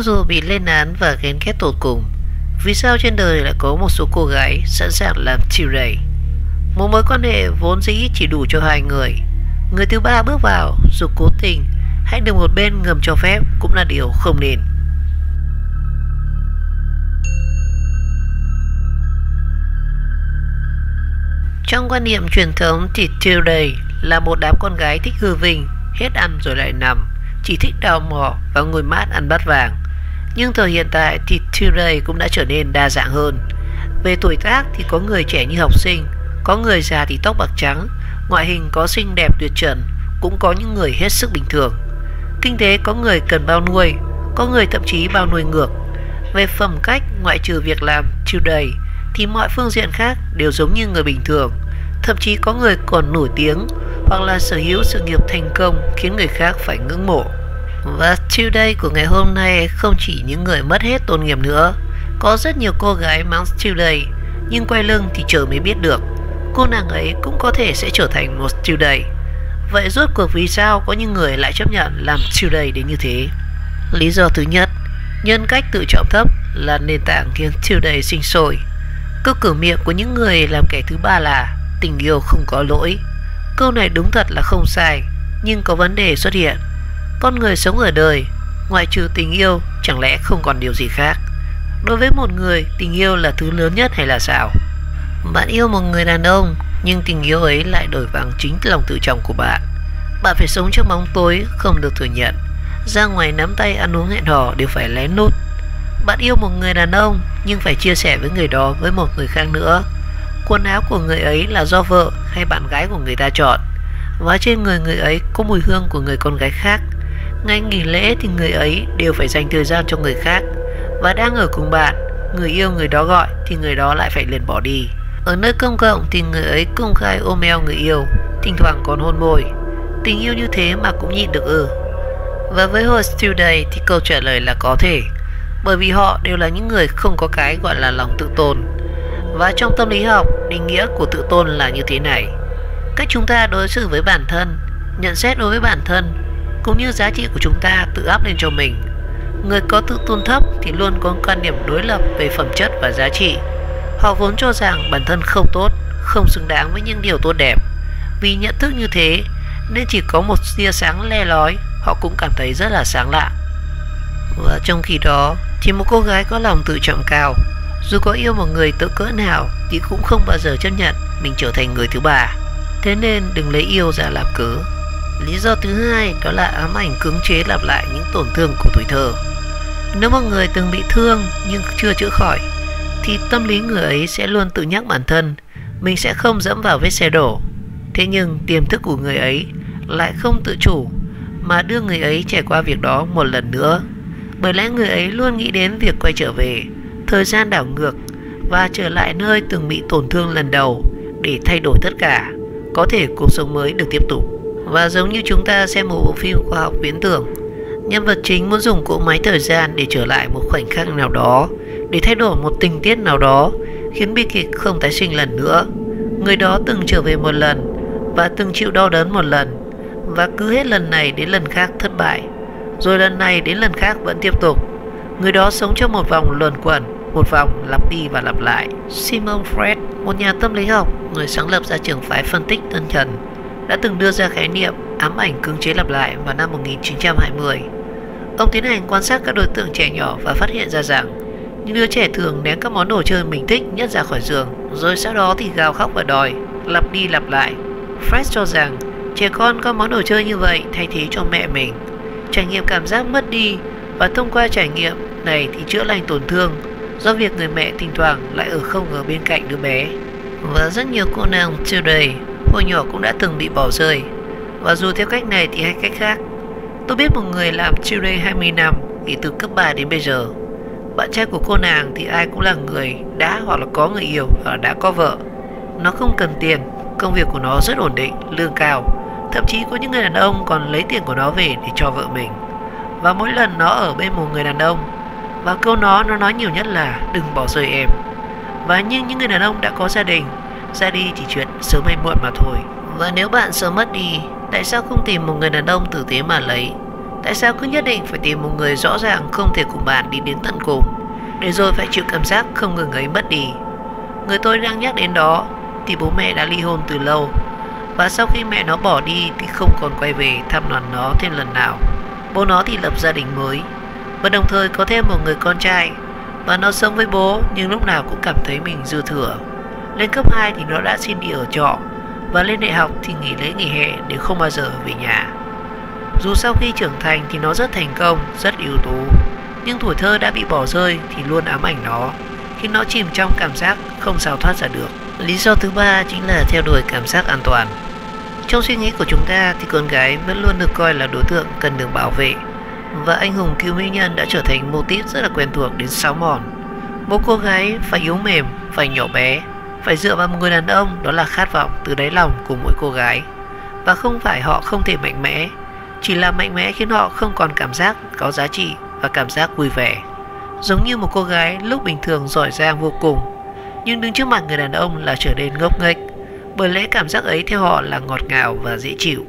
Cho dù bị lên án và ghen ghét tột cùng, vì sao trên đời lại có một số cô gái sẵn sàng làm chiêu đầy? Một mối quan hệ vốn dĩ chỉ đủ cho hai người, người thứ ba bước vào dù cố tình hay được một bên ngầm cho phép cũng là điều không nên. Trong quan niệm truyền thống thì chiêu đầy là một đám con gái thích hư vinh, hết ăn rồi lại nằm, chỉ thích đào mỏ và ngồi mát ăn bát vàng. Nhưng thời hiện tại thì chiêu đầy cũng đã trở nên đa dạng hơn. Về tuổi tác thì có người trẻ như học sinh, có người già thì tóc bạc trắng, ngoại hình có xinh đẹp tuyệt trần, cũng có những người hết sức bình thường. Kinh tế có người cần bao nuôi, có người thậm chí bao nuôi ngược. Về phẩm cách, ngoại trừ việc làm chiêu đầy thì mọi phương diện khác đều giống như người bình thường. Thậm chí có người còn nổi tiếng hoặc là sở hữu sự nghiệp thành công khiến người khác phải ngưỡng mộ. Và chiêu đầy của ngày hôm nay không chỉ những người mất hết tôn nghiêm nữa. Có rất nhiều cô gái mang chiêu đầy nhưng quay lưng thì chờ mới biết được cô nàng ấy cũng có thể sẽ trở thành một chiêu đầy. Vậy rốt cuộc vì sao có những người lại chấp nhận làm chiêu đầy đến như thế? Lý do thứ nhất, nhân cách tự trọng thấp là nền tảng khiến chiêu đầy sinh sôi. Câu cửa miệng của những người làm kẻ thứ ba là tình yêu không có lỗi. Câu này đúng thật là không sai, nhưng có vấn đề xuất hiện. Con người sống ở đời, ngoại trừ tình yêu chẳng lẽ không còn điều gì khác? Đối với một người, tình yêu là thứ lớn nhất hay là sao? Bạn yêu một người đàn ông, nhưng tình yêu ấy lại đổi bằng chính lòng tự trọng của bạn. Bạn phải sống trong bóng tối, không được thừa nhận. Ra ngoài nắm tay ăn uống hẹn hò đều phải lén lút. Bạn yêu một người đàn ông, nhưng phải chia sẻ với người đó với một người khác nữa. Quần áo của người ấy là do vợ hay bạn gái của người ta chọn, và trên người người ấy có mùi hương của người con gái khác. Ngày nghỉ lễ thì người ấy đều phải dành thời gian cho người khác. Và đang ở cùng bạn, người yêu người đó gọi thì người đó lại phải liền bỏ đi. Ở nơi công cộng thì người ấy công khai ôm eo người yêu, thỉnh thoảng còn hôn môi. Tình yêu như thế mà cũng nhịn được ư? Và với hồi chiêu đầy thì câu trả lời là có thể, bởi vì họ đều là những người không có cái gọi là lòng tự tôn. Và trong tâm lý học, định nghĩa của tự tôn là như thế này: cách chúng ta đối xử với bản thân, nhận xét đối với bản thân, cũng như giá trị của chúng ta tự áp lên cho mình. Người có tự tôn thấp thì luôn có quan điểm đối lập về phẩm chất và giá trị. Họ vốn cho rằng bản thân không tốt, không xứng đáng với những điều tốt đẹp. Vì nhận thức như thế nên chỉ có một tia sáng le lói, họ cũng cảm thấy rất là sáng lạ. Và trong khi đó thì một cô gái có lòng tự trọng cao, dù có yêu một người tới cỡ nào thì cũng không bao giờ chấp nhận mình trở thành người thứ ba. Thế nên đừng lấy yêu ra làm cớ. Lý do thứ hai đó là ám ảnh cưỡng chế lặp lại những tổn thương của tuổi thơ. Nếu một người từng bị thương nhưng chưa chữa khỏi thì tâm lý người ấy sẽ luôn tự nhắc bản thân mình sẽ không dẫm vào vết xe đổ. Thế nhưng tiềm thức của người ấy lại không tự chủ mà đưa người ấy trải qua việc đó một lần nữa. Bởi lẽ người ấy luôn nghĩ đến việc quay trở về, thời gian đảo ngược và trở lại nơi từng bị tổn thương lần đầu để thay đổi tất cả, có thể cuộc sống mới được tiếp tục. Và giống như chúng ta xem một bộ phim khoa học viễn tưởng, nhân vật chính muốn dùng cỗ máy thời gian để trở lại một khoảnh khắc nào đó, để thay đổi một tình tiết nào đó, khiến bi kịch không tái sinh lần nữa. Người đó từng trở về một lần và từng chịu đau đớn một lần, và cứ hết lần này đến lần khác thất bại, rồi lần này đến lần khác vẫn tiếp tục. Người đó sống trong một vòng luẩn quẩn, một vòng lặp đi và lặp lại. Sigmund Freud, một nhà tâm lý học, người sáng lập ra trường phái phân tích tinh thần, đã từng đưa ra khái niệm ám ảnh cưỡng chế lặp lại vào năm 1920. Ông tiến hành quan sát các đối tượng trẻ nhỏ và phát hiện ra rằng những đứa trẻ thường ném các món đồ chơi mình thích nhất ra khỏi giường, rồi sau đó thì gào khóc và đòi, lặp đi lặp lại. Freud cho rằng trẻ con có món đồ chơi như vậy thay thế cho mẹ mình, trải nghiệm cảm giác mất đi, và thông qua trải nghiệm này thì chữa lành tổn thương do việc người mẹ thỉnh thoảng lại không ở bên cạnh đứa bé. Và rất nhiều cô nàng chiêu đầy hồi nhỏ cũng đã từng bị bỏ rơi, và dù theo cách này thì hay cách khác. Tôi biết một người làm chiêu đầy 20 năm, thì từ cấp 3 đến bây giờ. Bạn trai của cô nàng thì ai cũng là người đã hoặc là có người yêu và đã có vợ. Nó không cần tiền, công việc của nó rất ổn định, lương cao. Thậm chí có những người đàn ông còn lấy tiền của nó về để cho vợ mình. Và mỗi lần nó ở bên một người đàn ông, và câu nó nói nhiều nhất là đừng bỏ rơi em. Và nhưng những người đàn ông đã có gia đình, ra đi chỉ chuyện sớm hay muộn mà thôi. Và nếu bạn sợ mất đi, tại sao không tìm một người đàn ông tử tế mà lấy? Tại sao cứ nhất định phải tìm một người rõ ràng không thể cùng bạn đi đến tận cùng, để rồi phải chịu cảm giác không ngừng ấy mất đi? Người tôi đang nhắc đến đó thì bố mẹ đã ly hôn từ lâu, và sau khi mẹ nó bỏ đi thì không còn quay về thăm đoàn nó thêm lần nào. Bố nó thì lập gia đình mới, và đồng thời có thêm một người con trai, và nó sống với bố nhưng lúc nào cũng cảm thấy mình dư thừa. Lên cấp 2 thì nó đã xin đi ở trọ, và lên đại học thì nghỉ lễ nghỉ hè để không bao giờ về nhà. Dù sau khi trưởng thành thì nó rất thành công, rất ưu tú, nhưng tuổi thơ đã bị bỏ rơi thì luôn ám ảnh nó, khi nó chìm trong cảm giác không sao thoát ra được. Lý do thứ ba chính là theo đuổi cảm giác an toàn. Trong suy nghĩ của chúng ta thì con gái vẫn luôn được coi là đối tượng cần được bảo vệ, và anh hùng cứu mỹ nhân đã trở thành mô típ rất là quen thuộc đến sáo mòn. Một cô gái phải yếu mềm, phải nhỏ bé, phải dựa vào một người đàn ông, đó là khát vọng từ đáy lòng của mỗi cô gái. Và không phải họ không thể mạnh mẽ, chỉ là mạnh mẽ khiến họ không còn cảm giác có giá trị và cảm giác vui vẻ. Giống như một cô gái lúc bình thường giỏi giang vô cùng, nhưng đứng trước mặt người đàn ông là trở nên ngốc nghếch, bởi lẽ cảm giác ấy theo họ là ngọt ngào và dễ chịu.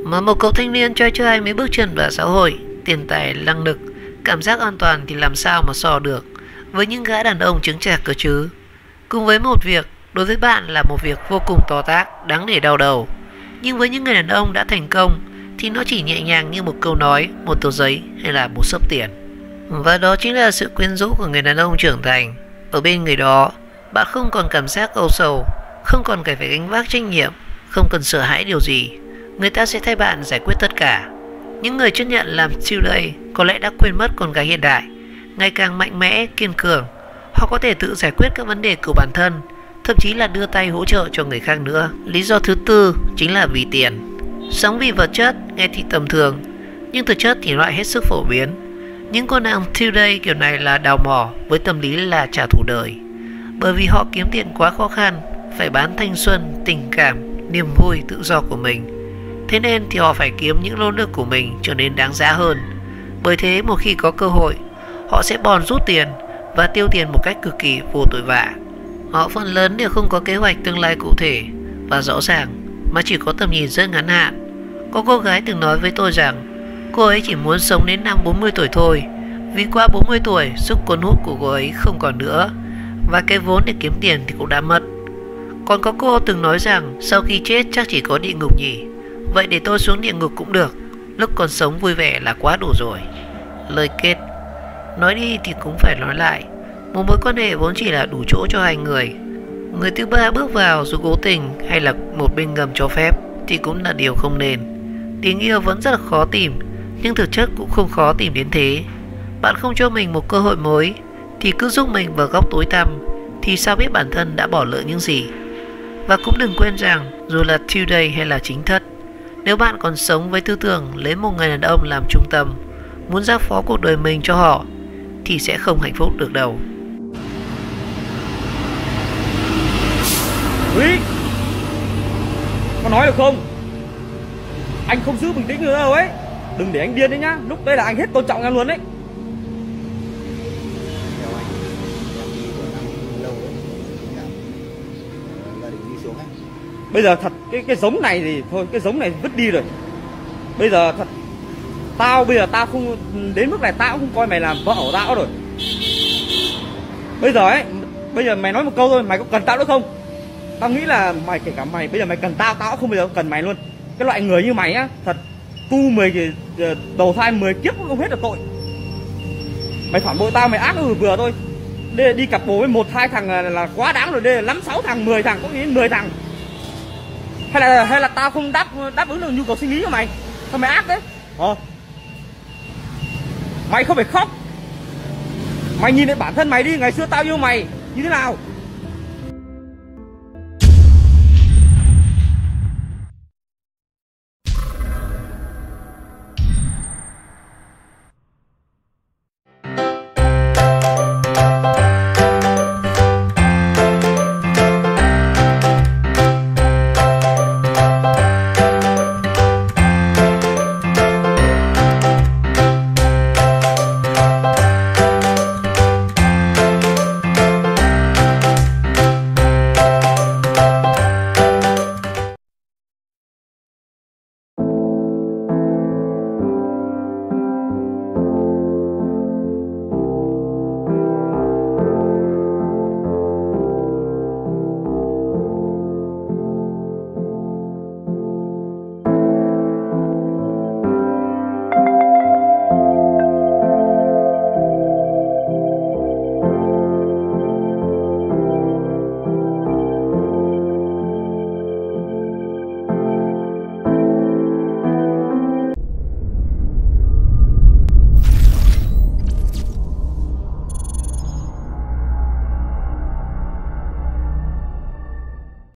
Mà một cậu thanh niên chơi chơi mới bước chân vào xã hội, tiền tài năng lực, cảm giác an toàn thì làm sao mà so được với những gã đàn ông chứng chạc cơ chứ. Cùng với một việc đối với bạn là một việc vô cùng to tát, đáng để đau đầu, nhưng với những người đàn ông đã thành công thì nó chỉ nhẹ nhàng như một câu nói, một tờ giấy hay là một xấp tiền. Và đó chính là sự quyến rũ của người đàn ông trưởng thành. Ở bên người đó, bạn không còn cảm giác âu sầu, không còn phải gánh vác trách nhiệm, không cần sợ hãi điều gì. Người ta sẽ thay bạn giải quyết tất cả. Những người chấp nhận làm today có lẽ đã quên mất con gái hiện đại, ngày càng mạnh mẽ, kiên cường. Họ có thể tự giải quyết các vấn đề của bản thân, thậm chí là đưa tay hỗ trợ cho người khác nữa. Lý do thứ tư chính là vì tiền. Sống vì vật chất nghe thì tầm thường, nhưng thực chất thì lại hết sức phổ biến. Những cô nàng today kiểu này là đào mỏ với tâm lý là trả thù đời, bởi vì họ kiếm tiền quá khó khăn, phải bán thanh xuân, tình cảm, niềm vui, tự do của mình. Thế nên thì họ phải kiếm những lô nước của mình trở nên đáng giá hơn. Bởi thế một khi có cơ hội, họ sẽ bòn rút tiền và tiêu tiền một cách cực kỳ vô tội vạ. Họ phần lớn đều không có kế hoạch tương lai cụ thể và rõ ràng, mà chỉ có tầm nhìn rất ngắn hạn. Có cô gái từng nói với tôi rằng cô ấy chỉ muốn sống đến năm 40 tuổi thôi, vì qua 40 tuổi sức cuốn hút của cô ấy không còn nữa, và cái vốn để kiếm tiền thì cũng đã mất. Còn có cô từng nói rằng sau khi chết chắc chỉ có địa ngục nhỉ, vậy để tôi xuống địa ngục cũng được, lúc còn sống vui vẻ là quá đủ rồi. Lời kết. Nói đi thì cũng phải nói lại, một mối quan hệ vốn chỉ là đủ chỗ cho hai người. Người thứ ba bước vào dù cố tình hay là một bên ngầm cho phép thì cũng là điều không nên. Tình yêu vẫn rất là khó tìm, nhưng thực chất cũng không khó tìm đến thế. Bạn không cho mình một cơ hội mới thì cứ giúp mình vào góc tối tăm, thì sao biết bản thân đã bỏ lỡ những gì. Và cũng đừng quên rằng dù là today hay là chính thất, nếu bạn còn sống với tư tưởng lấy một người đàn ông làm trung tâm, muốn giao phó cuộc đời mình cho họ, thì sẽ không hạnh phúc được đâu. Quý, có nói được không? Anh không giữ bình tĩnh nữa đâu ấy. Đừng để anh điên đấy nhá. Lúc đây là anh hết tôn trọng em luôn đấy. Bây giờ thật cái giống này thì thôi, cái giống này vứt đi rồi. Bây giờ thật bây giờ tao không đến mức này, tao cũng không coi mày làm vợ của tao rồi. Bây giờ ấy, bây giờ mày nói một câu thôi, mày có cần tao nữa không? Tao nghĩ là mày, kể cả mày bây giờ mày cần tao, tao cũng không bao giờ cần mày luôn. Cái loại người như mày á, thật tu 10 đầu thai 10 kiếp cũng không hết được tội. Mày phản bội tao, mày ác vừa thôi. Đây đi cặp bồ với 1-2 thằng là quá đáng rồi, đây là 5-6 thằng, 10 thằng, có khi 10 thằng. Hay là tao không đáp ứng được nhu cầu sinh lý của mày? Sao mày ác đấy? Mày không phải khóc. Mày nhìn lại bản thân mày đi, ngày xưa tao yêu mày như thế nào?